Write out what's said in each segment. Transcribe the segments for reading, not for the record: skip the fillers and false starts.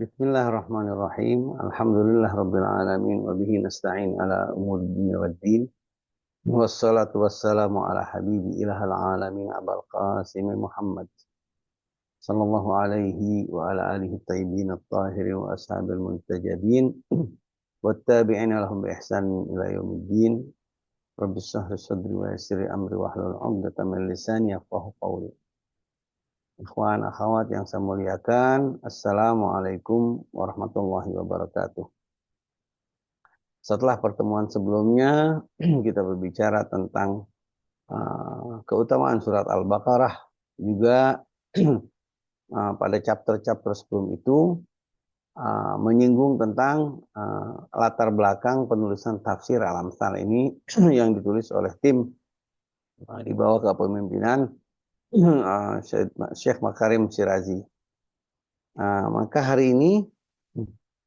Bismillahirrahmanirrahim. Alhamdulillah rabbil alamin wa bihi nasta'in ala umuri dunya waddin. Wassalatu wassalamu ala habibi ilahal alamin Abul Qasim Muhammad sallallahu alaihi wa ala alihi tayyibin at-tahirin wa ashabil muntajabin wattabi'ina lahum bi ihsan ila yaumiddin. Rabbi shrah li sadri wa yassir li amri wahlul 'uqdatam min lisani yafqahu qawli. Ikhwan akhwat yang saya muliakan, Assalamualaikum warahmatullahi wabarakatuh. Setelah pertemuan sebelumnya, kita berbicara tentang keutamaan surat Al-Baqarah. Juga pada chapter-chapter sebelum itu menyinggung tentang latar belakang penulisan tafsir Al-Amsal ini yang ditulis oleh tim di bawah kepemimpinan Syekh Makarim Syirazi. Maka hari ini,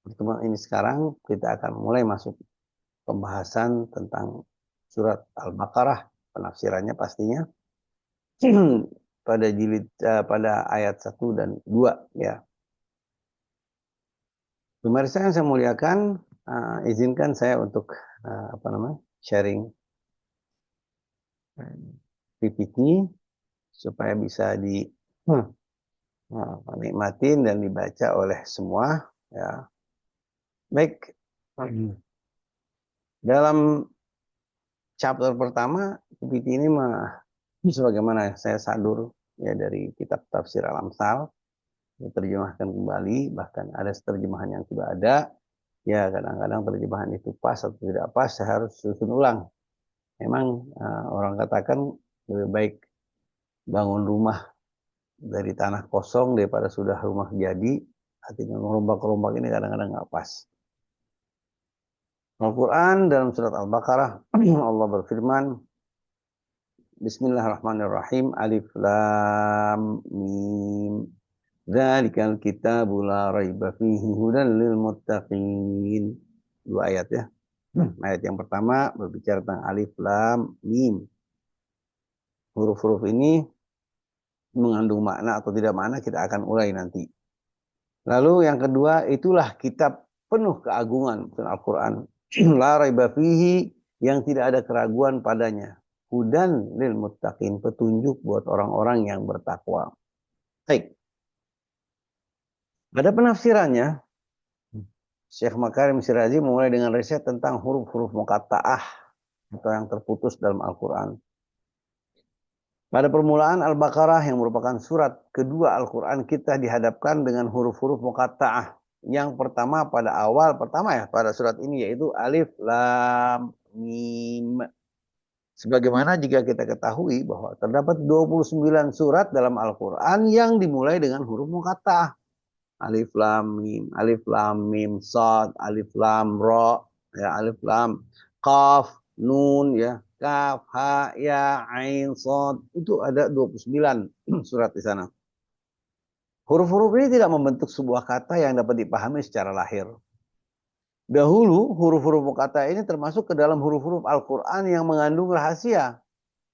pertemuan ini sekarang, kita akan mulai masuk pembahasan tentang surat Al-Baqarah, penafsirannya pastinya, pada ayat 1 dan 2 ya. Pemirsa yang saya muliakan, izinkan saya untuk sharing PPT supaya bisa nikmatin dan dibaca oleh semua ya. Baik, dalam chapter pertama PPT ini sebagaimana saya sadur ya dari kitab tafsir Al-Amsal, diterjemahkan kembali, bahkan ada terjemahan yang tidak ada ya. Kadang-kadang terjemahan itu pas atau tidak pas, saya harus susun ulang. Memang orang katakan lebih baik bangun rumah dari tanah kosong daripada sudah rumah jadi. Artinya merombak-rombak ini kadang-kadang nggak pas. Al-Quran dalam surat Al-Baqarah Allah berfirman, Bismillahirrahmanirrahim, Alif Lam Mim, Dzalikal kitabu la raiba fihi hudan lil muttaqin. Dua ayat ya. Ayat yang pertama berbicara tentang Alif Lam Mim. Huruf-huruf ini mengandung makna atau tidak makna kita akan urai nanti. Lalu yang kedua, itulah kitab penuh keagungan, Al-Quran. La raiba fihi, yang tidak ada keraguan padanya. Hudan lil muttaqin, petunjuk buat orang-orang yang bertakwa. Baik. Pada penafsirannya, Syekh Makarim Syirazi mulai dengan riset tentang huruf-huruf muqatta'ah atau yang terputus dalam Al-Quran. Pada permulaan Al-Baqarah yang merupakan surat kedua Al-Quran, kita dihadapkan dengan huruf-huruf muqatta'ah. Yang pertama pada pada surat ini yaitu Alif Lam Mim. Sebagaimana jika kita ketahui bahwa terdapat 29 surat dalam Al-Quran yang dimulai dengan huruf muqatta'ah. Alif Lam Mim, Alif Lam Mim Sad, Alif Lam Ra, ya, Alif Lam Qaf, Nun ya. Kaf, Ha, Ya, Ain, Shad, itu ada 29 surat di sana. Huruf-huruf ini tidak membentuk sebuah kata yang dapat dipahami secara lahir. Dahulu, huruf-huruf kata ini termasuk ke dalam huruf-huruf Al-Quran yang mengandung rahasia.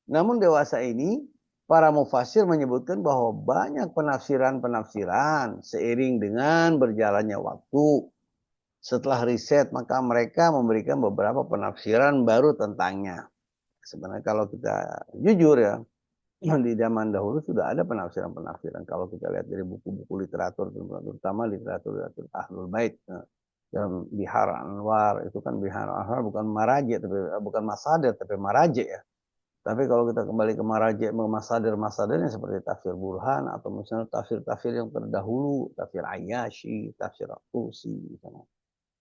Namun dewasa ini, para mufassir menyebutkan bahwa banyak penafsiran-penafsiran seiring dengan berjalannya waktu. Setelah riset, maka mereka memberikan beberapa penafsiran baru tentangnya. Sebenarnya kalau kita jujur ya, di zaman dahulu sudah ada penafsiran-penafsiran. Kalau kita lihat dari buku-buku literatur, terutama literatur Ahlul Bait, dalam Bihar Anwar, itu kan Bihar Anwar bukan maraji, bukan masadir, tapi maraji ya. Tapi kalau kita kembali ke maraji, masadir-masadirnya seperti tafsir Burhan, atau misalnya tafsir-tafsir yang terdahulu, tafsir Ayyashi, tafsir At-Tusi, misalnya.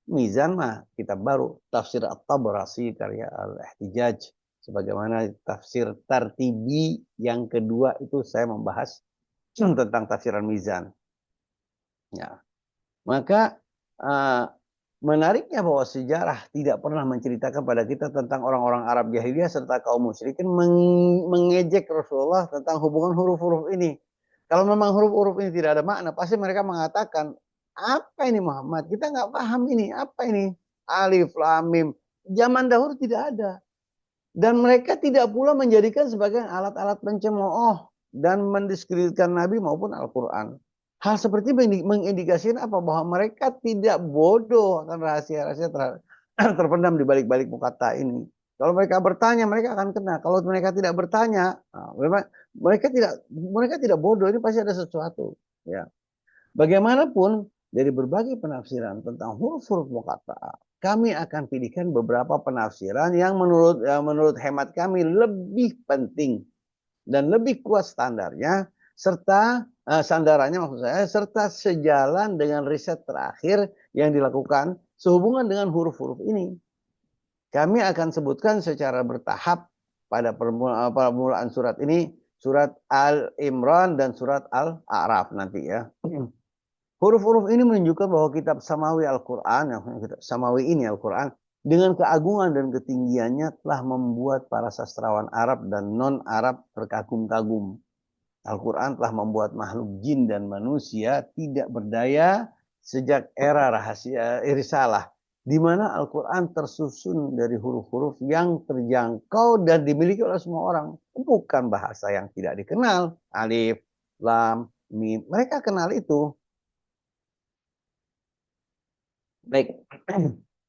Mizan mah kitab baru, tafsir At-Tabrasi karya Al-Ihtijaj. Sebagaimana tafsir Tartibi yang kedua itu saya membahas tentang tafsiran Mizan. Ya. Maka menariknya bahwa sejarah tidak pernah menceritakan pada kita tentang orang-orang Arab jahiliyah serta kaum musyrikin mengejek Rasulullah tentang hubungan huruf-huruf ini. Kalau memang huruf-huruf ini tidak ada makna, pasti mereka mengatakan, apa ini Muhammad? Kita nggak paham ini. Apa ini? Alif, Lam, Mim. Zaman dahulu tidak ada. Dan mereka tidak pula menjadikan sebagai alat-alat pencemooh dan mendiskreditkan Nabi maupun Al-Quran. Hal seperti ini mengindikasikan apa? Bahwa mereka tidak bodoh akan rahasia-rahasia terpendam di balik-balik mukata ini. Kalau mereka bertanya, mereka akan kena. Kalau mereka tidak bertanya, mereka tidak bodoh. Ini pasti ada sesuatu. Ya, bagaimanapun dari berbagai penafsiran tentang huruf-huruf muqatta'ah, kami akan pilihkan beberapa penafsiran yang menurut hemat kami lebih penting dan lebih kuat standarnya serta sandarannya maksud saya serta sejalan dengan riset terakhir yang dilakukan sehubungan dengan huruf-huruf ini. Kami akan sebutkan secara bertahap pada permulaan surat ini, surat Al-Imran dan surat Al-A'raf nanti ya. Huruf-huruf ini menunjukkan bahwa kitab Samawi Al-Quran, kitab Samawi ini Al-Quran, dengan keagungan dan ketinggiannya telah membuat para sastrawan Arab dan non-Arab terkagum-kagum. Al-Quran telah membuat makhluk jin dan manusia tidak berdaya sejak era rahasia risalah, di mana Al-Quran tersusun dari huruf-huruf yang terjangkau dan dimiliki oleh semua orang. Bukan bahasa yang tidak dikenal, alif, lam, mim. Mereka kenal itu. Baik.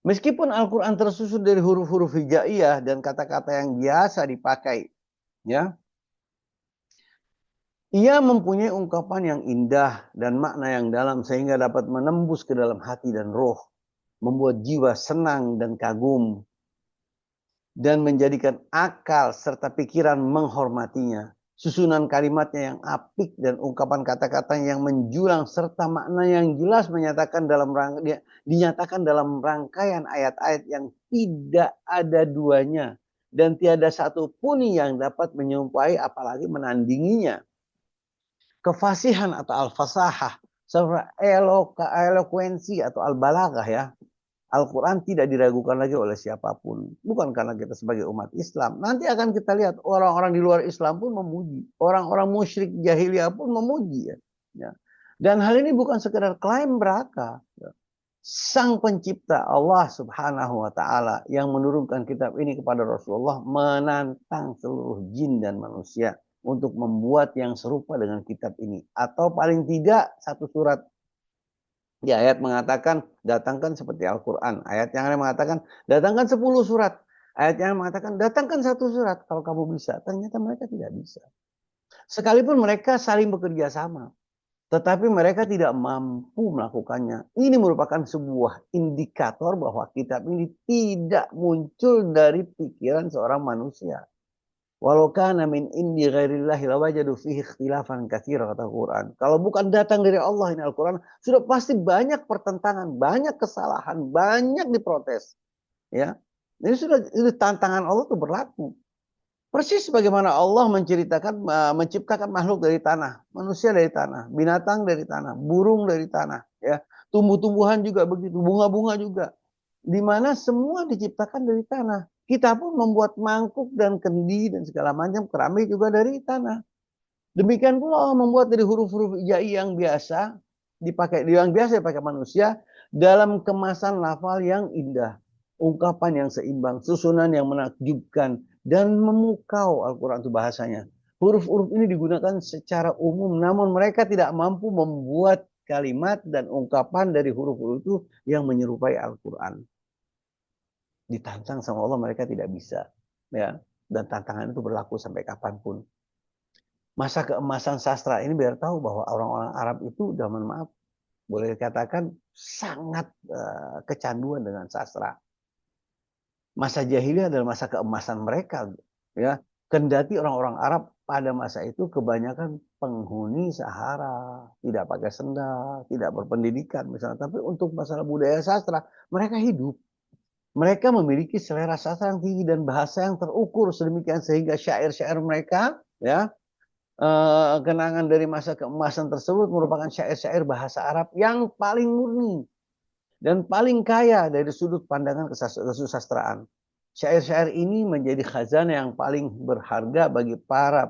Meskipun Al-Quran tersusun dari huruf-huruf hijaiyah dan kata-kata yang biasa dipakai, ya, ia mempunyai ungkapan yang indah dan makna yang dalam sehingga dapat menembus ke dalam hati dan roh, membuat jiwa senang dan kagum, dan menjadikan akal serta pikiran menghormatinya. Susunan kalimatnya yang apik dan ungkapan kata-katanya yang menjulang serta makna yang jelas dinyatakan dalam rangkaian ayat-ayat yang tidak ada duanya dan tiada satu pun yang dapat menyumpai apalagi menandinginya. Kefasihan atau al-fasahah serta elokuensi atau al-balaghah ya. Al-Quran tidak diragukan lagi oleh siapapun. Bukan karena kita sebagai umat Islam. Nanti akan kita lihat orang-orang di luar Islam pun memuji. Orang-orang musyrik jahiliyah pun memuji. Ya. Dan hal ini bukan sekedar klaim belaka. Ya. Sang pencipta Allah subhanahu wa ta'ala yang menurunkan kitab ini kepada Rasulullah menantang seluruh jin dan manusia untuk membuat yang serupa dengan kitab ini. Atau paling tidak satu surat. Di ayat mengatakan datangkan seperti Al-Quran. Ayat yang lain mengatakan datangkan 10 surat. Ayat yang mengatakan datangkan satu surat kalau kamu bisa. Ternyata mereka tidak bisa. Sekalipun mereka saling bekerja sama. Tetapi mereka tidak mampu melakukannya. Ini merupakan sebuah indikator bahwa kitab ini tidak muncul dari pikiran seorang manusia. Walau kana min indi ghairillahi lawajadu fihi ikhtilafan katsira kata Quran. Kalau bukan datang dari Allah ini Al-Quran, sudah pasti banyak pertentangan, banyak kesalahan, banyak diprotes. Ya. Ini sudah tantangan Allah itu berlaku. Persis bagaimana Allah menciptakan makhluk dari tanah, manusia dari tanah, binatang dari tanah, burung dari tanah, ya. Tumbuh-tumbuhan juga begitu, bunga-bunga juga. Di mana semua diciptakan dari tanah. Kita pun membuat mangkuk dan kendi dan segala macam keramik juga dari tanah. Demikian pula Allah membuat dari huruf-huruf hijai yang biasa dipakai manusia dalam kemasan lafal yang indah, ungkapan yang seimbang, susunan yang menakjubkan dan memukau. Al-Quran itu bahasanya. Huruf-huruf ini digunakan secara umum, namun mereka tidak mampu membuat kalimat dan ungkapan dari huruf-huruf itu yang menyerupai Al-Quran. Ditantang sama Allah mereka tidak bisa, ya. Dan tantangan itu berlaku sampai kapanpun. Masa keemasan sastra ini biar tahu bahwa orang-orang Arab itu udah maaf boleh dikatakan sangat kecanduan dengan sastra. Masa jahiliyah adalah masa keemasan mereka, ya. Kendati orang-orang Arab pada masa itu kebanyakan penghuni Sahara, tidak pakai sendal, tidak berpendidikan misalnya, tapi untuk masalah budaya sastra mereka hidup. Mereka memiliki selera sastra yang tinggi dan bahasa yang terukur sedemikian sehingga syair-syair mereka, ya, kenangan dari masa keemasan tersebut merupakan syair-syair bahasa Arab yang paling murni dan paling kaya dari sudut pandangan kesusastraan. Syair-syair ini menjadi khazanah yang paling berharga bagi para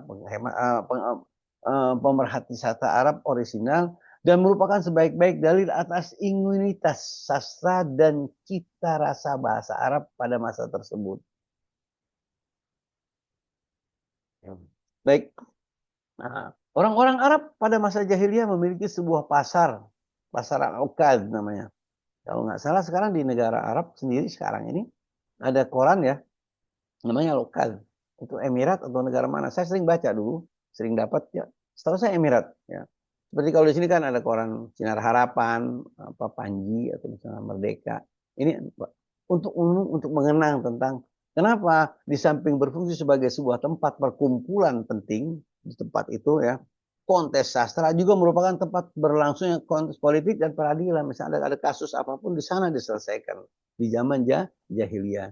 pemerhati sastra Arab orisinal dan merupakan sebaik-baik dalil atas imunitas sastra dan cita rasa bahasa Arab pada masa tersebut. Baik. Nah, Orang-orang Arab pada masa jahiliyah memiliki sebuah pasar, pasar Al-Uqad namanya. Kalau nggak salah sekarang di negara Arab sendiri sekarang ini ada koran ya, namanya Al-Uqad. Itu Emirat atau negara mana? Saya sering baca dulu, sering dapat ya. Setahu saya Emirat ya. Seperti kalau di sini kan ada koran Sinar Harapan, apa Panji atau misalnya Merdeka. Ini untuk umum untuk mengenang tentang kenapa di samping berfungsi sebagai sebuah tempat perkumpulan penting di tempat itu ya, kontes sastra juga merupakan tempat berlangsungnya kontes politik dan peradilan. Misalnya ada kasus apapun di sana diselesaikan di zaman jahiliyah.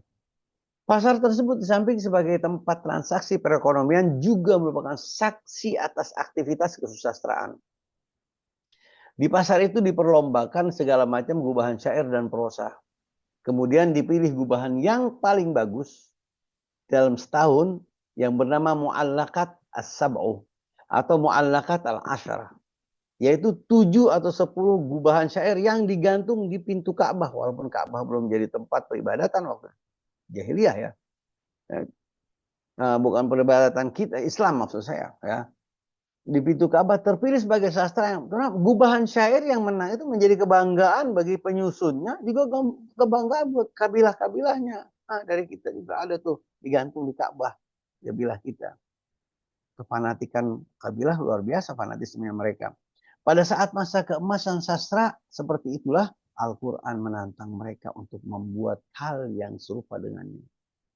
Pasar tersebut di samping sebagai tempat transaksi perekonomian juga merupakan saksi atas aktivitas kesusastraan. Di pasar itu diperlombakan segala macam gubahan syair dan prosa. Kemudian dipilih gubahan yang paling bagus dalam setahun yang bernama Mu'allakat As-Sab'u atau Mu'allakat Al-Asyarah. Yaitu 7 atau 10 gubahan syair yang digantung di pintu Ka'bah. Walaupun Ka'bah belum jadi tempat peribadatan waktu jahiliyah ya. Bukan peribadatan kita, Islam maksud saya ya. Di pintu Ka'bah terpilih sebagai sastra yang karena gubahan syair yang menang itu menjadi kebanggaan bagi penyusunnya, juga kebanggaan buat kabilah-kabilahnya. Nah, dari kita juga ada tuh digantung di Ka'bah kabilah kita. Kefanatikan kabilah luar biasa fanatismenya mereka. Pada saat masa keemasan sastra seperti itulah Al-Quran menantang mereka untuk membuat hal yang serupa dengannya.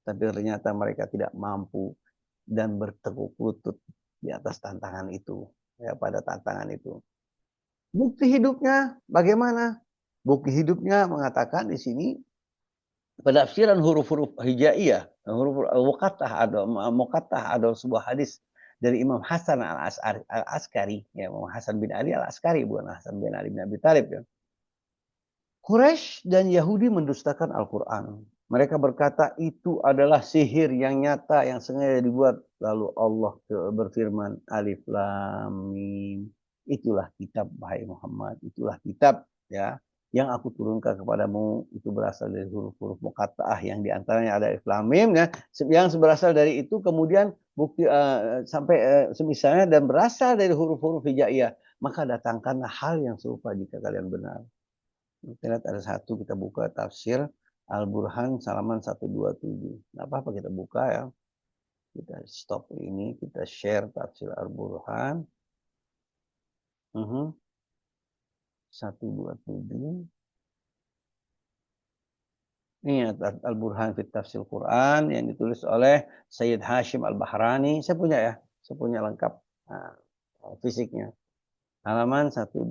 Tapi ternyata mereka tidak mampu dan bertekuk lutut di atas tantangan itu. Ya, pada tantangan itu. Bukti hidupnya bagaimana? Bukti hidupnya mengatakan di sini penafsiran huruf-huruf hijaiyah, huruf muqattah ada sebuah hadis dari Imam Hasan al-Askari, ya Imam Hasan bin Ali al-Askari bukan Hasan bin Ali bin Abi Thalib ya. Quraisy dan Yahudi mendustakan Al-Quran. Mereka berkata itu adalah sihir yang nyata yang sengaja dibuat. Lalu Allah berfirman, Alif Lam Mim. Itulah kitab wahai Muhammad. Itulah kitab ya yang aku turunkan kepadamu. Itu berasal dari huruf-huruf muqatta'ah yang diantaranya ada Alif Lam Mim ya. Yang berasal dari itu kemudian bukti sampai semisalnya dan berasal dari huruf-huruf hijaiyah. Maka datangkanlah hal yang serupa jika kalian benar. Kita lihat ada satu, kita buka tafsir Al-Burhan halaman 127. Nggak apa-apa kita buka ya. Kita stop ini, kita share tafsir Al-Burhan. 127. Ini Al-Burhan fit Tafsir Quran yang ditulis oleh Sayyid Hashim Al-Bahrani. Saya punya ya, saya punya lengkap fisiknya. Halaman 127,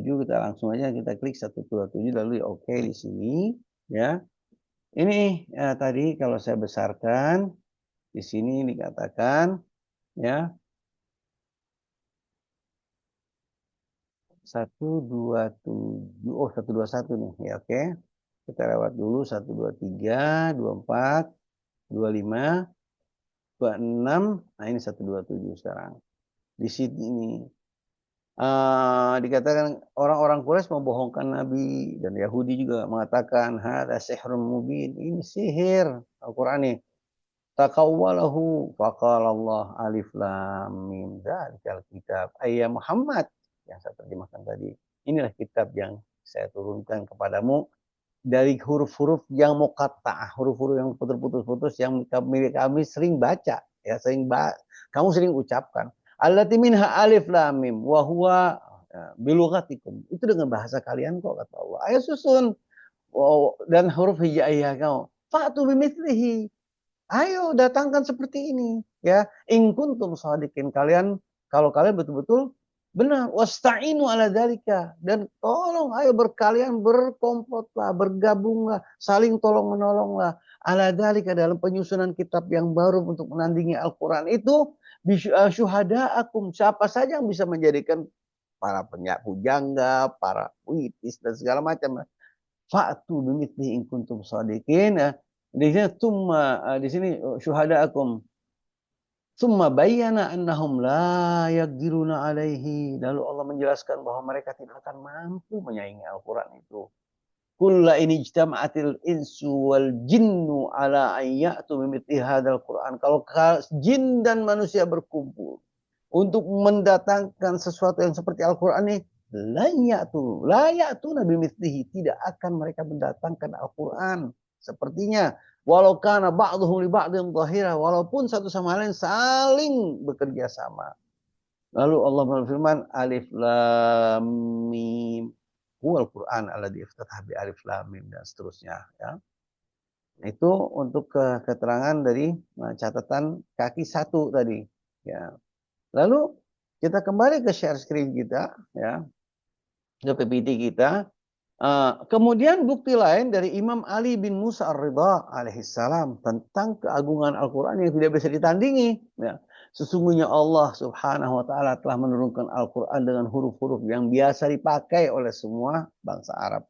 kita langsung aja kita klik 127 lalu oke di sini ya. Ini tadi kalau saya besarkan di sini dikatakan ya 127 121 nih ya oke. Kita lewat dulu 123, 24, 25, 26. Nah ini 127 sekarang. Di sini dikatakan orang-orang Quraisy membohongkan Nabi dan Yahudi juga mengatakan hada sihrun mubin. Ini sihir Al-Qur'an ini. Taqawwalahu faqala Allah alif lam mim dzalikal kitab ayya Muhammad yang saya terjemahkan tadi. Inilah kitab yang saya turunkan kepadamu dari huruf-huruf yang muqatta'ah, huruf-huruf yang putus-putus yang kami sering baca ya, kamu sering ucapkan. Allati minha alif lam mim wa huwa bilughatikum. Itu dengan bahasa kalian kok kata Allah. Ayo susun dan huruf hijaiyah kamu. Fa'tu bimithlihi. Ayo datangkan seperti ini ya. In kuntum shadiqin, kalian kalau kalian betul-betul benar, wasta'inu ala dzalika, dan tolong ayo kalian berkomplotlah, bergabunglah, saling tolong menolonglah ala dzalika dalam penyusunan kitab yang baru untuk menandingi Al-Qur'an itu syuhada'akum, siapa saja yang bisa menjadikan para pujangga, para puitis dan segala macam. Fa'tu bimithlihi in kuntum shadiqin. Di sini di sini syuhada'akum. Summa bayyana annahum la yaqdiruna alaihi. Lalu Allah menjelaskan bahwa mereka tidak akan mampu menyaingi Al-Quran itu. Kulla ini ijtama'atil insu wal jinnu ala an ya'tu bimithli hadzal Quran. Kalau jin dan manusia berkumpul untuk mendatangkan sesuatu yang seperti Al-Quran ini, layak tuh Nabi Mithlihi, tidak akan mereka mendatangkan Al-Quran sepertinya. Walau kana ba'duhum li ba'din zahira, walaupun satu sama lain saling bekerja sama. Lalu Allah berfirman, Alif Lam Mim. Huwal Quran alladzi iftataha bi Alif Lam Mim dan seterusnya, ya. Itu untuk keterangan dari catatan kaki satu tadi, ya. Lalu kita kembali ke share screen kita, ya, ke PPT kita. Kemudian bukti lain dari Imam Ali bin Musa Ar-Ridha alaihissalam tentang keagungan Al-Quran yang tidak bisa ditandingi. Ya. Sesungguhnya Allah subhanahu wa ta'ala telah menurunkan Al-Quran dengan huruf-huruf yang biasa dipakai oleh semua bangsa Arab.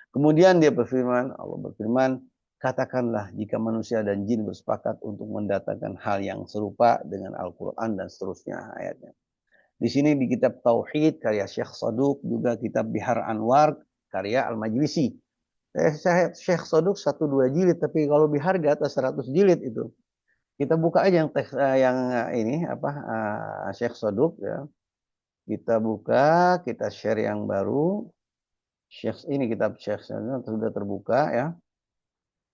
Kemudian Allah berfirman, katakanlah jika manusia dan jin bersepakat untuk mendatangkan hal yang serupa dengan Al-Quran dan seterusnya ayatnya. Di sini di kitab Tauhid karya Syekh Saduq, juga kitab Bihar Anwar karya Al-Majlisi. Syekh Saduq 1-2 jilid, tapi kalau Bihar di atas 100 jilid itu. Kita buka aja yang teks yang ini apa Syekh Saduq, ya. Kita buka, kita share yang baru. Syekh ini kitab Syekh Saduq sudah terbuka, ya.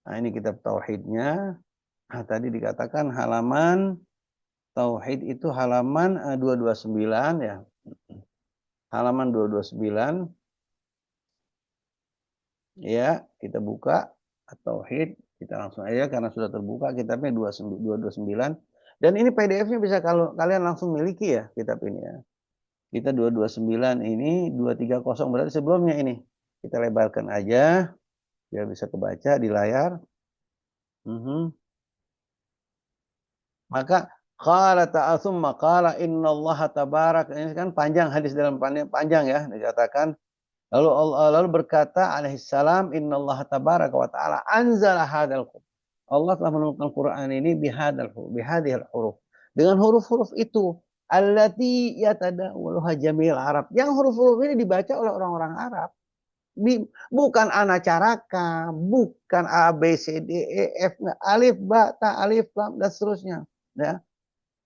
Nah, ini kitab tauhidnya. Nah, tadi dikatakan halaman tauhid itu halaman 229, ya. Halaman 229. Ya, kita buka tauhid, kita langsung aja karena sudah terbuka kitabnya 229. Dan ini PDF-nya bisa kalau kalian langsung miliki, ya, kitab ini, ya. Kita 229 ini 230 berarti sebelumnya ini. Kita lebarkan aja biar bisa kebaca di layar. Maka qala ta'ala tsumma qala innallaha tabarak, ini kan panjang hadis dalam panjang, ya, dikatakan lalu berkata alaihissalam innallaha tabaraka wa ta'ala anzala hadzal Qur'an. Allah telah menurunkan Quran ini bihadhil huruf, dengan huruf-huruf itu allati yatadawwaluha jamil Arab, yang huruf-huruf ini dibaca oleh orang-orang Arab. Bukan anacaraka, bukan A B C D E F, alif ba ta alif lam dan seterusnya, ya.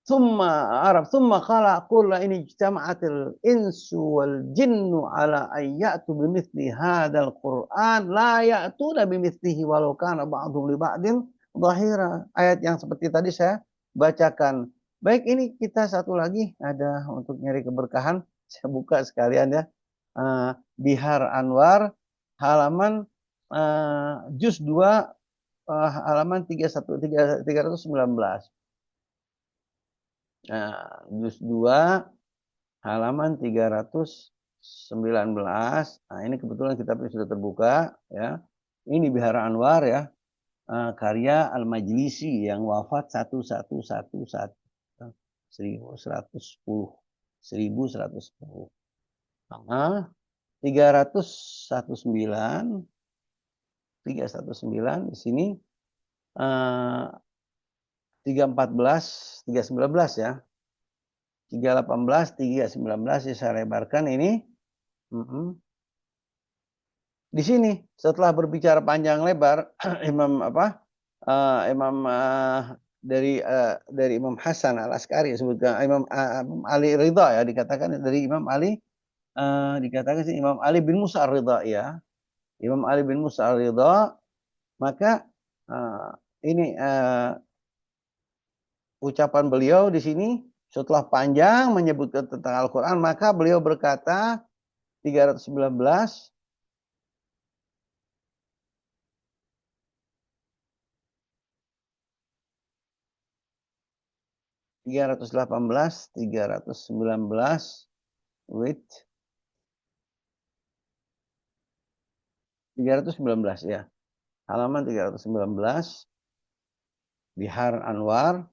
Summa qala qul la in ijtama'atil insu wal jinnu ala an ya'tu bimithli hadzal Qur'an la ya'tuna bimithlihi walau kana ba'dhum li ba'din dhahira. Ayat yang seperti tadi saya bacakan. Baik, ini kita satu lagi ada untuk nyari keberkahan. Saya buka sekalian, ya. Bihar Anwar halaman juz 2 halaman 319. Nah, juz 2 halaman 319. Nah, ini kebetulan kitabnya sudah terbuka, ya. Ini Bihar Anwar, ya. Karya Al-Majlisi yang wafat 1111 1110 1110. Nah, 319 di sini 314 319, ya. 318 319 saya lebarkan ini. Di sini setelah berbicara panjang lebar Imam dari Imam Hasan Al-Askari sebutkan Imam Ali Ridha, ya, dikatakan dari Imam Ali, dikatakan sih Imam Ali bin Musa Ar-Ridha, ya. Imam Ali bin Musa Ar-Ridha, maka ini ucapan beliau di sini setelah panjang menyebutkan tentang Al-Quran, maka beliau berkata 319 318 319 wait 319, ya. Halaman 319 Bihar Anwar.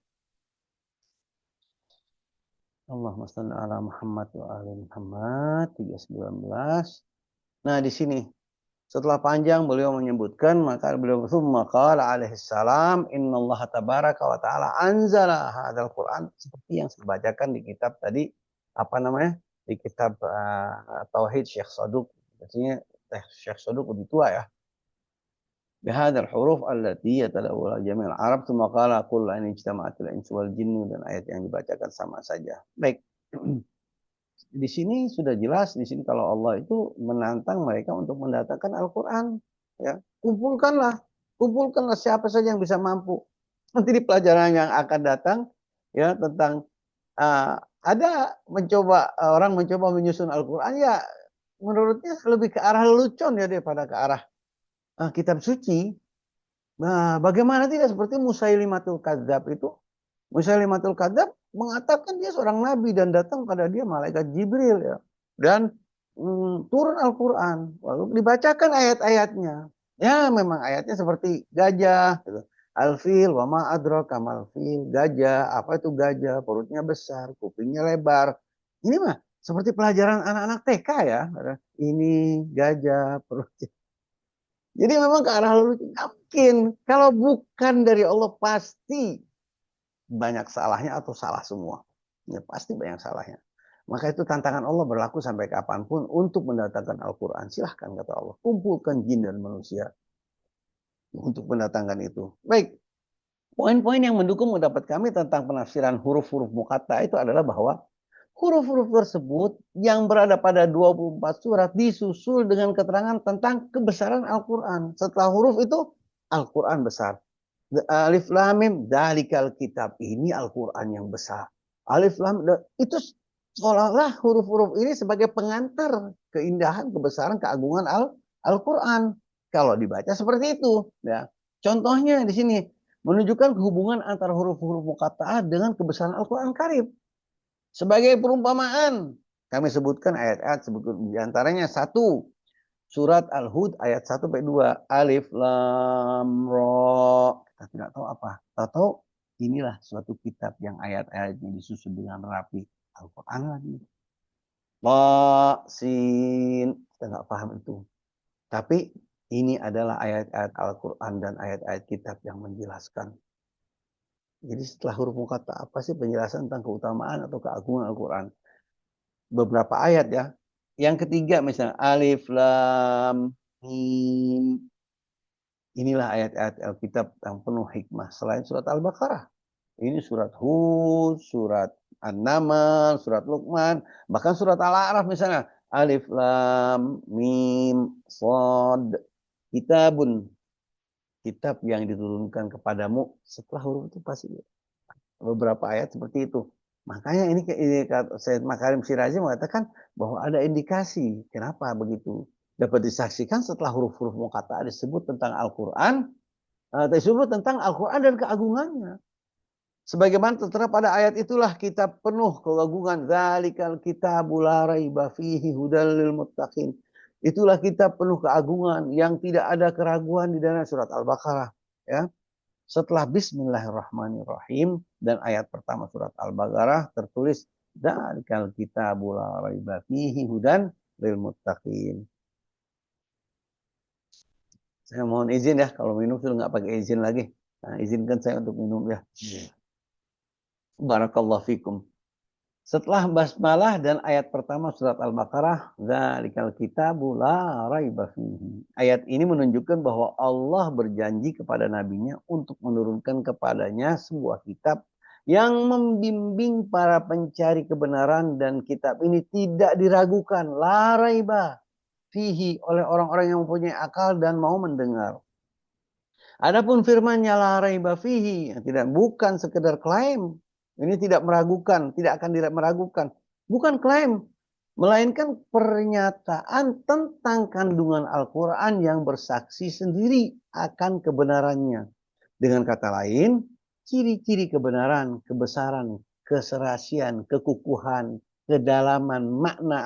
Allahumma shalli ala Muhammad wa ali Muhammad 319. Nah, di sini setelah panjang beliau menyebutkan, maka beliau tsumma qala alaihi salam innallaha tabaraka wa ta'ala anzala hadzal Qur'an, seperti yang saya bacakan di kitab tadi, apa namanya? Di kitab Tauhid Syekh Saduq. Artinya Syekh Saduq lebih tua, ya. bihadzal huruf allati yatadawwala jami'al Arab tsumma qala qul la in ijtama'atil insu wal jinnu, dan ayat yang dibacakan sama saja. Baik. Di sini sudah jelas di sini kalau Allah itu menantang mereka untuk mendatangkan Al-Qur'an, ya. Kumpulkanlah siapa saja yang bisa mampu. Nanti di pelajaran yang akan datang ya tentang ada orang mencoba menyusun Al-Qur'an, ya menurutnya lebih ke arah lelucon ya daripada ke arah kitab suci. Nah, bagaimana tidak seperti Musailimatul Kadzab itu. Musailimatul Kadzab mengatakan dia seorang nabi dan datang pada dia malaikat Jibril, ya. Dan turun Al-Qur'an, lalu dibacakan ayat-ayatnya. Ya, memang ayatnya seperti gajah gitu. Al-fil wa ma adraka mal fil. Gajah, apa itu gajah? Perutnya besar, kupingnya lebar. Ini mah seperti pelajaran anak-anak TK ya. Ini gajah, perutnya. Jadi memang ke arah lalu mungkin. Kalau bukan dari Allah pasti banyak salahnya atau salah semua. Ya pasti banyak salahnya. Maka itu tantangan Allah berlaku sampai kapanpun untuk mendatangkan Al-Quran. Silahkan kata Allah. Kumpulkan jin dan manusia untuk mendatangkan itu. Baik. Poin-poin yang mendukung pendapat kami tentang penafsiran huruf-huruf muqatta itu adalah bahwa huruf-huruf tersebut yang berada pada 24 surat disusul dengan keterangan tentang kebesaran Al-Quran. Setelah huruf itu, Al-Quran besar. Alif Lam Mim, dalikal kitab. Ini Al-Quran yang besar. Alif Lam, itu seolah-olah huruf-huruf ini sebagai pengantar keindahan, kebesaran, keagungan Al-Quran. Kalau dibaca seperti itu. Ya. Contohnya di sini, menunjukkan hubungan antara huruf-huruf muqatta'ah dengan kebesaran Al-Quran Karim. Sebagai perumpamaan, kami sebutkan ayat-ayat sebutkan diantaranya satu, surat Al-Hud ayat 1-2, Alif Lam Ra. Kita tidak tahu apa. Tahu inilah suatu kitab yang ayat-ayatnya disusun dengan rapi. Al-Quran lagi. Ta, Sin. Kita nggak paham itu. Tapi ini adalah ayat-ayat Al-Quran dan ayat-ayat kitab yang menjelaskan. Jadi setelah huruf muqatta apa sih penjelasan tentang keutamaan atau keagungan Al-Quran? Beberapa ayat ya. Yang ketiga misalnya Alif Lam Mim. Inilah ayat-ayat Alkitab yang penuh hikmah selain surat Al-Baqarah. Ini surat Hud, surat An-Naml, surat Luqman, bahkan surat Al-A'raf misalnya. Alif Lam Mim Shad. Kitabun, kitab yang diturunkan kepadamu. Setelah huruf itu pasti beberapa ayat seperti itu. Makanya ini Sayyid Makarim Syirazi mengatakan bahwa ada indikasi. Kenapa begitu? Dapat disaksikan setelah huruf-huruf muqatta'ah disebut tentang Al-Quran, disebut tentang Al-Quran dan keagungannya. Sebagaimana tertera pada ayat itulah kitab penuh keagungan. Dzalikal kitabul la raiba fihi hudal lil muttaqin. Itulah kitab penuh keagungan yang tidak ada keraguan di dalam surat Al-Baqarah. Ya. Setelah Bismillahirrahmanirrahim dan ayat pertama surat Al-Baqarah tertulis Dzalikal kitabul la raiba fihi hudan lil muttaqin. Saya mohon izin ya, kalau minum sudah nggak pakai izin lagi. Nah, izinkan saya untuk minum ya. Barakallahu fikum. Setelah basmalah dan ayat pertama surat Al-Baqarah, Dzalikal kitabu la raiba fihi. Ayat ini menunjukkan bahwa Allah berjanji kepada nabinya untuk menurunkan kepadanya sebuah kitab yang membimbing para pencari kebenaran, dan kitab ini tidak diragukan, la raiba fihi, oleh orang-orang yang mempunyai akal dan mau mendengar. Adapun firman-Nya la raiba fihi, tidak bukan sekedar klaim. Ini tidak meragukan, tidak akan meragukan. Bukan klaim, melainkan pernyataan tentang kandungan Al-Quran yang bersaksi sendiri akan kebenarannya. Dengan kata lain, ciri-ciri kebenaran, kebesaran, keserasian, kekukuhan, kedalaman makna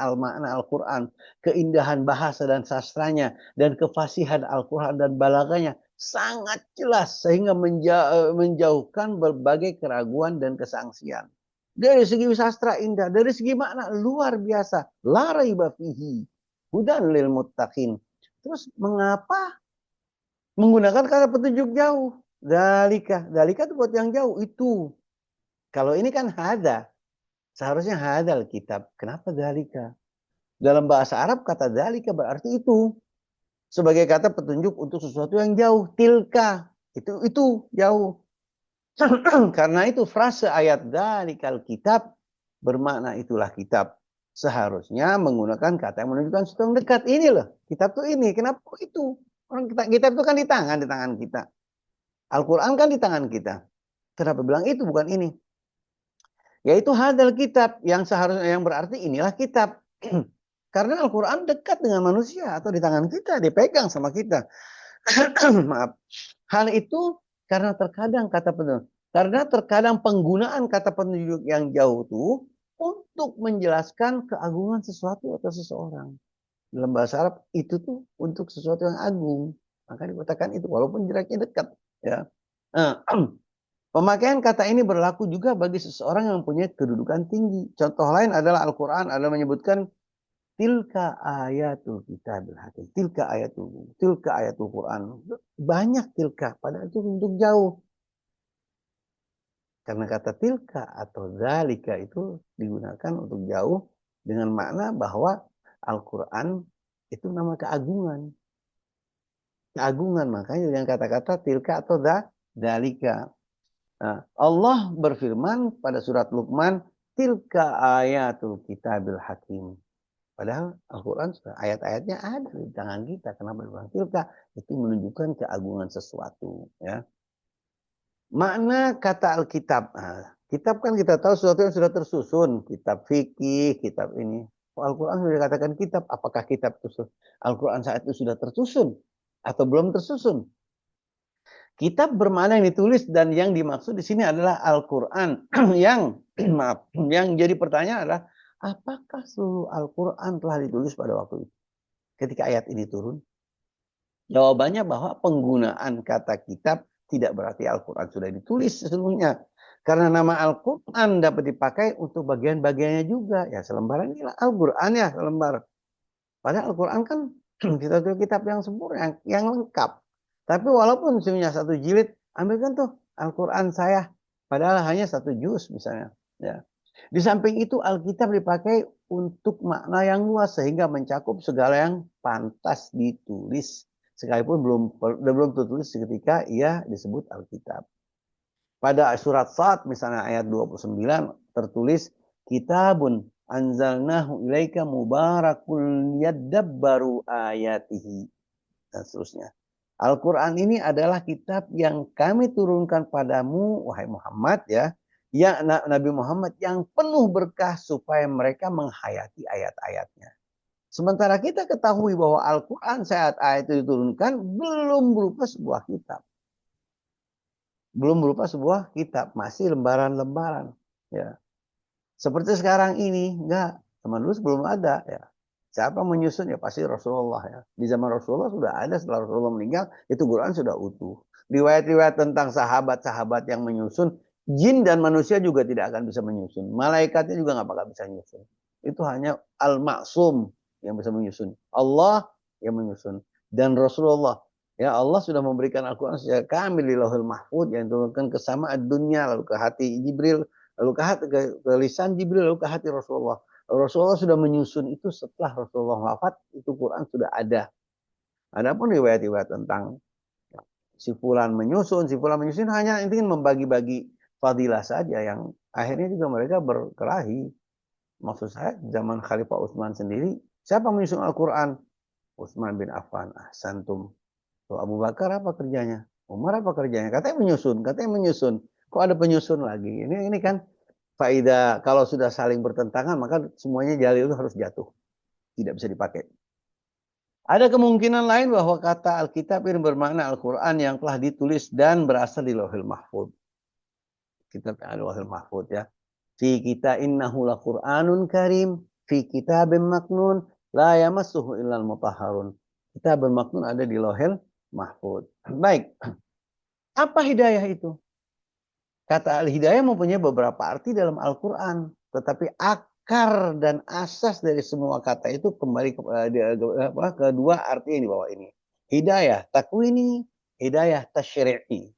Al-Quran, keindahan bahasa dan sastranya, dan kefasihan Al-Quran dan balaganya sangat jelas sehingga menjauhkan berbagai keraguan dan kesangsian. Dari segi sastra indah, dari segi makna luar biasa. La raiba fihi hudan lil muttaqin. Terus mengapa menggunakan kata petunjuk jauh? Dalika itu buat yang jauh itu. Kalau ini kan hada, seharusnya hadal kitab. Kenapa dalika? Dalam bahasa Arab kata dalika berarti itu. sebagai kata petunjuk untuk sesuatu yang jauh. Tilka, itu jauh. Karena itu frase ayat dzalikal kitab bermakna itulah kitab. Seharusnya menggunakan kata yang menunjukkan sesuatu yang dekat. Ini loh, kitab tuh ini. Kenapa itu? Orang kitab itu kan di tangan kita. Al-Quran kan di tangan kita. Kenapa bilang itu bukan ini? Yaitu hadal kitab yang seharusnya yang berarti inilah kitab. Karena Al-Quran dekat dengan manusia atau di tangan kita, dipegang sama kita. Maaf. Hal itu karena terkadang penggunaan kata penunjuk yang jauh itu untuk menjelaskan keagungan sesuatu atau seseorang. Dalam bahasa Arab itu tuh untuk sesuatu yang agung. Maka dikatakan itu walaupun jaraknya dekat. Ya. Pemakaian kata ini berlaku juga bagi seseorang yang mempunyai kedudukan tinggi. Contoh lain adalah Al-Quran adalah menyebutkan tilka ayatul kitabil hakim. Tilka ayatul Quran. Banyak tilka, padahal itu untuk jauh. Karena kata tilka atau zalika itu digunakan untuk jauh dengan makna bahwa Al-Quran itu nama keagungan. Keagungan, makanya dengan kata-kata tilka atau zalika. Nah, Allah berfirman pada surat Luqman, tilka ayatul kitabil hakim. Padahal Al-Quran ayat-ayatnya ada di tangan kita. Kenapa dibilang tilka? Itu menunjukkan keagungan sesuatu. Ya. Makna kata Alkitab. Nah, kitab kan kita tahu sesuatu yang sudah tersusun. Kitab fikih, kitab ini. Al-Quran sudah dikatakan kitab. Apakah kitab itu Al-Quran saat itu sudah tersusun? Atau belum tersusun? Kitab bermakna yang ditulis dan yang dimaksud di sini adalah Al-Quran. yang jadi pertanyaan adalah, apakah seluruh Al-Quran telah ditulis pada waktu itu? Ketika ayat ini turun? Jawabannya bahwa penggunaan kata kitab tidak berarti Al-Quran sudah ditulis sesungguhnya. Karena nama Al-Quran dapat dipakai untuk bagian-bagiannya juga. Ya selembaran inilah Al-Quran ya selembar. Padahal Al-Quran kan kitab yang sempurna, yang lengkap. Tapi walaupun sebenarnya satu jilid, ambilkan tuh Al-Quran saya. Padahal hanya satu juz misalnya. Ya. Di samping itu Alkitab dipakai untuk makna yang luas sehingga mencakup segala yang pantas ditulis. Sekalipun belum tertulis ketika ia disebut Alkitab. Pada surat Sad misalnya ayat 29 tertulis kitabun anzalnahu ilaika mubarakul yadabbaru ayatihi dan seterusnya. Al-Quran ini adalah kitab yang kami turunkan padamu, wahai Muhammad ya, Nabi Muhammad yang penuh berkah supaya mereka menghayati ayat-ayatnya. Sementara kita ketahui bahwa Al-Quran saat ayat itu diturunkan belum berupa sebuah kitab. Belum berupa sebuah kitab, masih lembaran-lembaran. Ya. Seperti sekarang ini, enggak. Zaman dulu sebelum ada ya. Siapa menyusun ya pasti Rasulullah ya. Di zaman Rasulullah sudah ada, setelah Rasulullah meninggal itu Quran sudah utuh. Riwayat-riwayat tentang sahabat-sahabat yang menyusun, jin dan manusia juga tidak akan bisa menyusun. Malaikatnya juga nggak bakal bisa menyusun. Itu hanya Al-Ma'sum yang bisa menyusun. Allah yang menyusun. Dan Rasulullah. Ya Allah sudah memberikan Al-Quran secara kamil di Lauhul Mahfuz yang diturunkan ke sama dunia lalu ke hati Jibril, lalu ke lisan Jibril, lalu ke hati Rasulullah. Rasulullah sudah menyusun itu setelah Rasulullah wafat, itu Quran sudah ada. Adapun riwayat-riwayat tentang si fulan menyusun hanya ingin membagi-bagi fadilah saja yang akhirnya juga mereka berkelahi. Maksud saya zaman Khalifah Utsman sendiri, siapa menyusun Al-Quran? Utsman bin Affan. Ahsantum. Tuh, Abu Bakar apa kerjanya? Umar apa kerjanya? Katanya menyusun. Kok ada penyusun lagi? Ini kan faedah kalau sudah saling bertentangan maka semuanya dalil itu harus jatuh. Tidak bisa dipakai. Ada kemungkinan lain bahwa kata Alkitab ini bermakna Al-Quran yang telah ditulis dan berasal di Lauhul Mahfuz. Kitab Lauhul Mahfuz ya. Fi kita innahu laqur'anun karim fi kitabim maknun la yamassuhu illal mutahharun. Kitabul maknun ada di Lauhul Mahfuz. Baik. Apa hidayah itu? Kata al-hidayah mempunyai beberapa arti dalam Al-Quran. Tetapi akar dan asas dari semua kata itu kembali ke dua arti yang di bawah ini. Hidayah takwini, hidayah tasyri'i.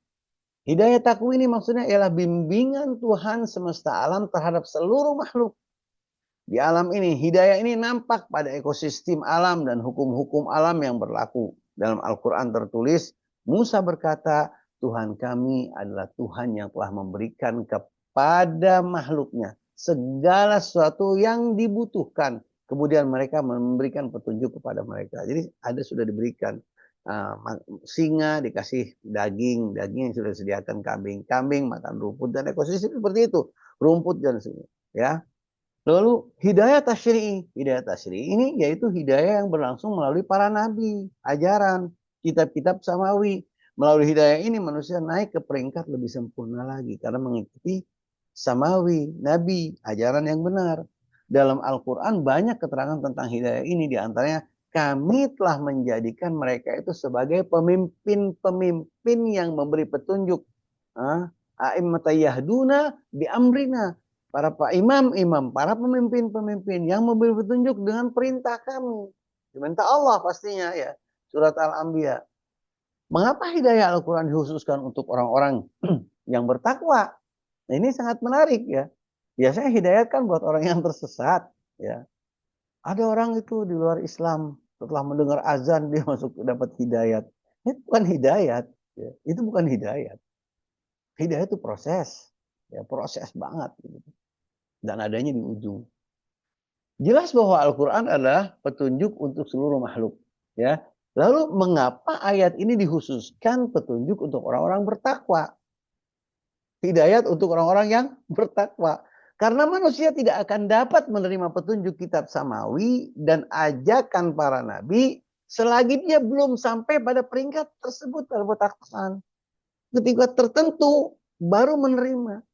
Hidayah takwini maksudnya ialah bimbingan Tuhan semesta alam terhadap seluruh makhluk. Di alam ini, hidayah ini nampak pada ekosistem alam dan hukum-hukum alam yang berlaku. Dalam Al-Quran tertulis, Musa berkata, Tuhan kami adalah Tuhan yang telah memberikan kepada makhluknya segala sesuatu yang dibutuhkan. Kemudian mereka memberikan petunjuk kepada mereka. Jadi ada sudah diberikan singa dikasih daging, daging yang sudah disediakan kambing, kambing makan rumput dan ekosistem seperti itu, rumput dan sebagainya. Ya, lalu hidayah tasyri'i ini yaitu hidayah yang berlangsung melalui para nabi, ajaran, kitab-kitab samawi. Melalui hidayah ini manusia naik ke peringkat lebih sempurna lagi karena mengikuti samawi, nabi, ajaran yang benar. Dalam Al-Quran banyak keterangan tentang hidayah ini, diantaranya kami telah menjadikan mereka itu sebagai pemimpin-pemimpin yang memberi petunjuk. A'immata yahduna bi amrina, para imam-imam, para pemimpin-pemimpin yang memberi petunjuk dengan perintah kami. Diminta Allah pastinya ya. Surat Al-Anbiya. Mengapa hidayah Al-Quran dikhususkan untuk orang-orang yang bertakwa? Nah, ini sangat menarik ya. Biasanya hidayah kan buat orang yang tersesat ya. Ada orang itu di luar Islam setelah mendengar azan dia masuk dapat hidayat. Itu bukan hidayat, ya. Itu bukan hidayat. Hidayah itu proses, ya proses banget. Gitu. Dan adanya di ujung. Jelas bahwa Al-Quran adalah petunjuk untuk seluruh makhluk. Ya. Lalu mengapa ayat ini dikhususkan petunjuk untuk orang-orang bertakwa? Hidayat untuk orang-orang yang bertakwa. Karena manusia tidak akan dapat menerima petunjuk kitab samawi dan ajakan para nabi selagi dia belum sampai pada peringkat tersebut dalam ketakwaan. Ketika tertentu baru menerima.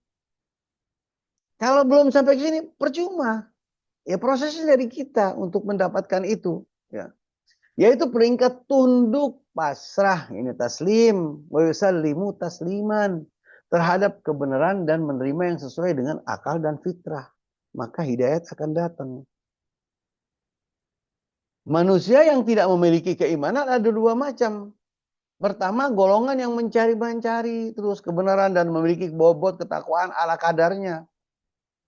Kalau belum sampai ke sini percuma. Ya prosesnya dari kita untuk mendapatkan itu. Ya. Yaitu peringkat tunduk, pasrah, ini taslim, wa yusallimu tasliman, terhadap kebenaran dan menerima yang sesuai dengan akal dan fitrah. Maka hidayat akan datang. Manusia yang tidak memiliki keimanan ada dua macam. Pertama, golongan yang mencari terus kebenaran dan memiliki bobot ketakwaan ala kadarnya.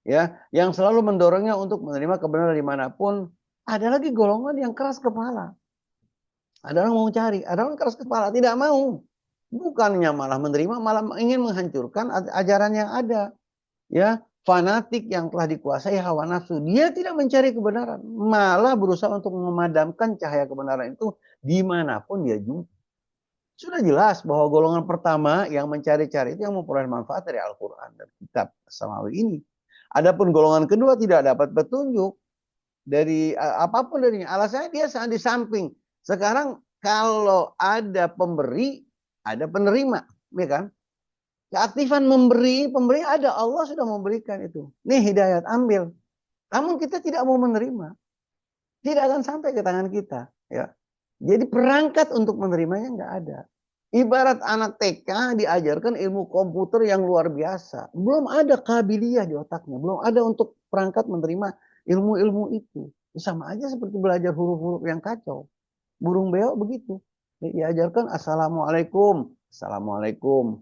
Ya, yang selalu mendorongnya untuk menerima kebenaran dimanapun. Ada lagi golongan yang keras kepala. Ada orang mau cari, ada orang keras kepala, tidak mau. Bukannya malah menerima, malah ingin menghancurkan ajaran yang ada. Ya, fanatik yang telah dikuasai hawa nafsu. Dia tidak mencari kebenaran, malah berusaha untuk memadamkan cahaya kebenaran itu dimanapun dia jumpa. Sudah jelas bahwa golongan pertama yang mencari-cari itu yang memperoleh manfaat dari Al-Quran dan kitab samawi ini. Adapun golongan kedua tidak dapat petunjuk dari apapun darinya. Alasannya dia sangat di samping. Sekarang kalau ada pemberi, ada penerima, ya kan? Keaktifan pemberi ada, Allah sudah memberikan itu. Nih hidayat, ambil. Namun kita tidak mau menerima. Tidak akan sampai ke tangan kita. Ya. Jadi perangkat untuk menerimanya nggak ada. Ibarat anak TK diajarkan ilmu komputer yang luar biasa. Belum ada kabiliyah di otaknya. Belum ada untuk perangkat menerima ilmu-ilmu itu. Sama aja seperti belajar huruf-huruf yang kacau. Burung beo begitu. Diajarkan Assalamualaikum. Assalamualaikum.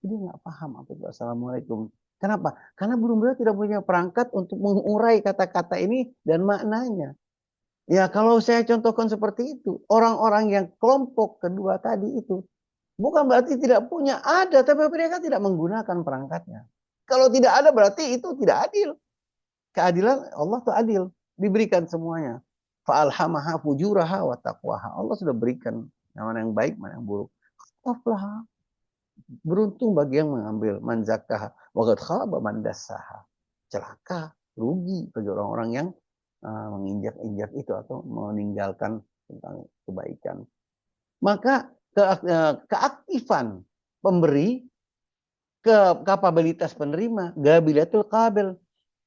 Dia nggak paham apa itu Assalamualaikum. Kenapa? Karena burung beo tidak punya perangkat untuk mengurai kata-kata ini dan maknanya. Ya kalau saya contohkan seperti itu. Orang-orang yang kelompok kedua tadi itu. Bukan berarti tidak punya, ada, tapi mereka tidak menggunakan perangkatnya. Kalau tidak ada berarti itu tidak adil. Keadilan Allah itu adil, diberikan semuanya. Fa'alhamaha fujuraha wa taqwaha. Allah sudah berikan mana yang baik, mana yang buruk. Aflah. Beruntung bagi yang mengambil, man zakkaha wa qad khaba man dassaha. Celaka, rugi bagi orang-orang yang menginjak-injak itu atau meninggalkan tentang kebaikan. Maka keaktifan pemberi, kapabilitas penerima, gabilatul qabil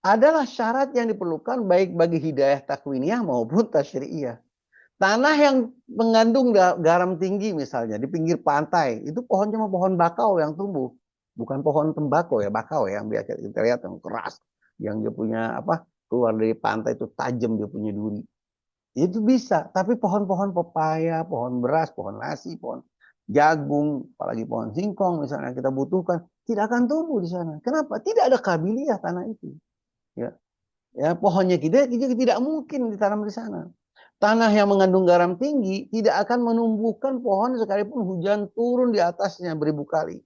adalah syarat yang diperlukan baik bagi hidayah takwiniyah maupun tasyri'iyah. Tanah yang mengandung garam tinggi misalnya di pinggir pantai, itu pohon cuma pohon bakau yang tumbuh. Bukan pohon tembakau ya, bakau ya, yang biasa kita lihat yang keras, yang dia punya apa, keluar dari pantai itu tajam, dia punya duri. Itu bisa, tapi pohon-pohon pepaya, pohon beras, pohon nasi, pohon jagung, apalagi pohon singkong misalnya kita butuhkan, tidak akan tumbuh di sana. Kenapa? Tidak ada kabiliyah tanah itu. Ya, ya pohonnya kita tidak mungkin ditanam di sana. Tanah yang mengandung garam tinggi tidak akan menumbuhkan pohon sekalipun hujan turun di atasnya beribu kali.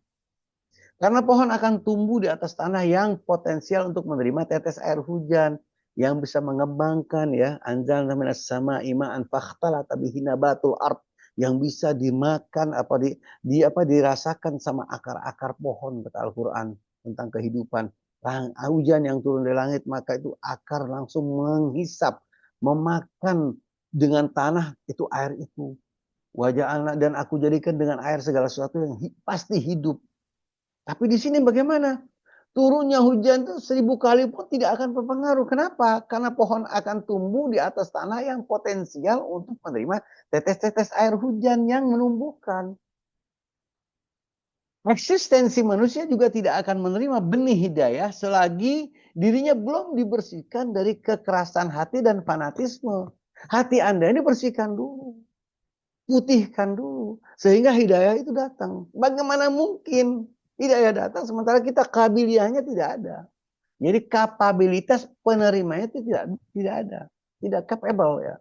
Karena pohon akan tumbuh di atas tanah yang potensial untuk menerima tetes air hujan yang bisa mengembangkan ya anzalna minas sama'i ma'an fakhtalata bihi nabatul ard yang bisa dimakan dirasakan sama akar-akar pohon kata Al-Qur'an tentang kehidupan. Hujan yang turun dari langit maka itu akar langsung menghisap memakan dengan tanah itu air itu. Wajah dan aku jadikan dengan air segala sesuatu yang pasti hidup. Tapi di sini bagaimana? Turunnya hujan itu 1000 kali pun tidak akan berpengaruh. Kenapa? Karena pohon akan tumbuh di atas tanah yang potensial untuk menerima tetes-tetes air hujan yang menumbuhkan. Eksistensi manusia juga tidak akan menerima benih hidayah selagi dirinya belum dibersihkan dari kekerasan hati dan fanatisme. Hati Anda ini bersihkan dulu. Putihkan dulu. Sehingga hidayah itu datang. Bagaimana mungkin hidayah datang sementara kita kabiliyahnya tidak ada. Jadi kapabilitas penerimanya itu tidak ada. Tidak capable ya.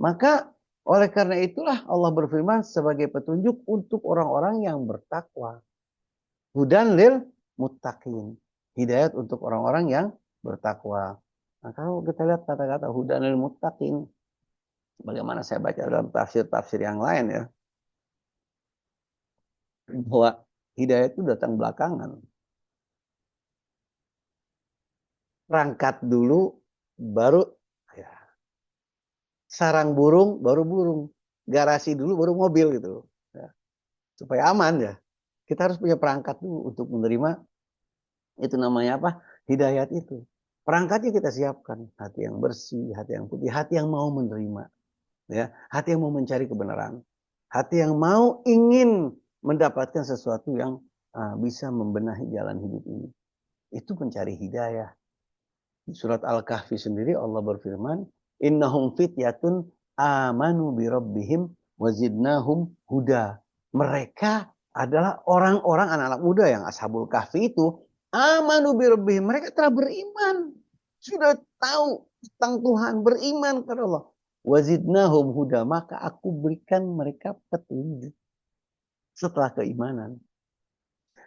Maka oleh karena itulah Allah berfirman sebagai petunjuk untuk orang-orang yang bertakwa. Hudan lil muttaqin. Hidayat untuk orang-orang yang bertakwa. Nah, kalau kita lihat kata-kata hudan lil muttaqin, bagaimana saya baca dalam tafsir-tafsir yang lain ya, bahwa hidayah itu datang belakangan. Rangkat dulu, baru ya, sarang burung, baru burung. Garasi dulu, baru mobil gitu. Ya, supaya aman ya. Kita harus punya perangkat dulu untuk menerima itu namanya apa? Hidayat itu. Perangkatnya kita siapkan. Hati yang bersih, hati yang putih, hati yang mau menerima. Ya, hati yang mau mencari kebenaran. Hati yang mau ingin mendapatkan sesuatu yang bisa membenahi jalan hidup ini. Itu mencari hidayah. Di surat Al-Kahfi sendiri Allah berfirman, innahum fityatun amanu bi rabbihim wazidnahum huda. Mereka adalah orang-orang anak-anak muda yang ashabul kahfi itu amanu bi rabbihim. Mereka telah beriman. Sudah tahu tentang Tuhan, beriman kepada Allah. Wazidnahum huda, maka aku berikan mereka petunjuk setelah keimanan.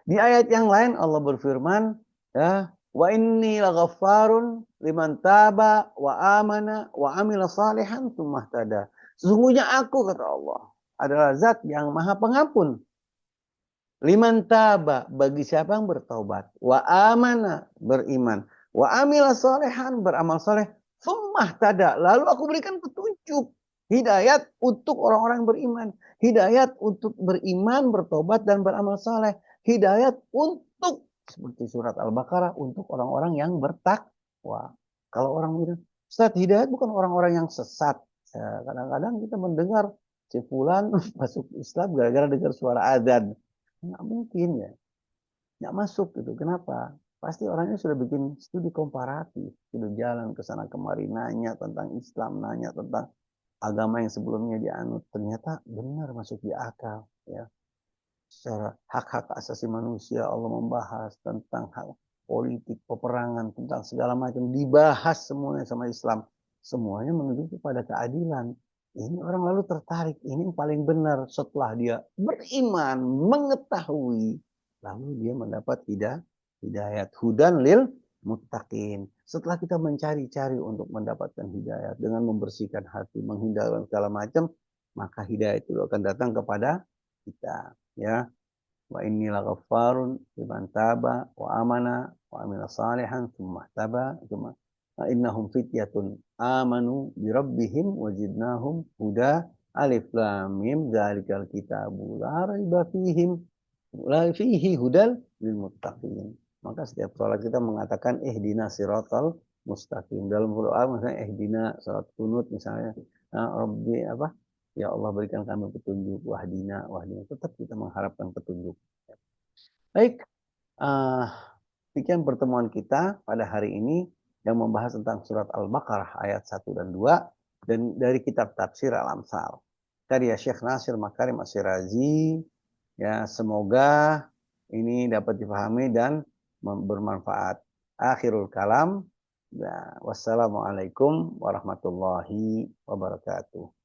Di ayat yang lain Allah berfirman, ya, wa inni laghaffarun liman taba wa amana wa amila salihan tsumma ihtada. Sesungguhnya aku kata Allah adalah zat yang maha pengampun. Liman taba bagi siapa yang bertaubat, wa amana beriman, wa amila salihan beramal saleh, tsumma ihtada. Lalu aku berikan petunjuk, hidayat untuk orang-orang beriman, hidayat untuk beriman, bertobat dan beramal saleh. Hidayat untuk seperti surat Al-Baqarah untuk orang-orang yang bertakwa. Kalau orang bilang, Ustaz, hidayat bukan orang-orang yang sesat. Kadang-kadang kita mendengar si fulan masuk Islam gara-gara dengar suara adzan. Nggak mungkin ya. Nggak masuk gitu. Kenapa? Pasti orangnya sudah bikin studi komparatif. Sudah jalan ke sana kemari nanya tentang Islam, nanya tentang agama yang sebelumnya dianut. Ternyata benar masuk di akal. Ya. Secara hak-hak asasi manusia Allah membahas tentang hak politik, peperangan, tentang segala macam dibahas semuanya sama Islam. Semuanya menuju kepada keadilan. Ini orang lalu tertarik, ini yang paling benar setelah dia beriman, mengetahui, lalu dia mendapat hidayat hudan lil muttaqin. Setelah kita mencari-cari untuk mendapatkan hidayat dengan membersihkan hati, menghindarkan segala macam, maka hidayat itu akan datang kepada kita. Ya, wa inni laghaffarun liman taba wa amana wa amila salihan tsumma taba tsumma innahum fityatun amanu bi rabbihim wazidnahum huda alif lam mim dzalikal kitabu la raiba fihim la fihi hudal lil muttaqin. Maka setiap salat kita mengatakan ihdina siratal mustaqim. Dalam doa misalnya ihdina salat kunut misalnya rabbi apa? Ya Allah berikan kami petunjuk, wahdina. Tetap kita mengharapkan petunjuk. Baik, sekian pertemuan kita pada hari ini yang membahas tentang surat Al-Baqarah ayat 1 dan 2 dan dari kitab tafsir Al-Amsal. Karya Syekh Nasir Makarim As-Sirazi. Ya, semoga ini dapat dipahami dan bermanfaat. Akhirul kalam. Ya, wassalamualaikum warahmatullahi wabarakatuh.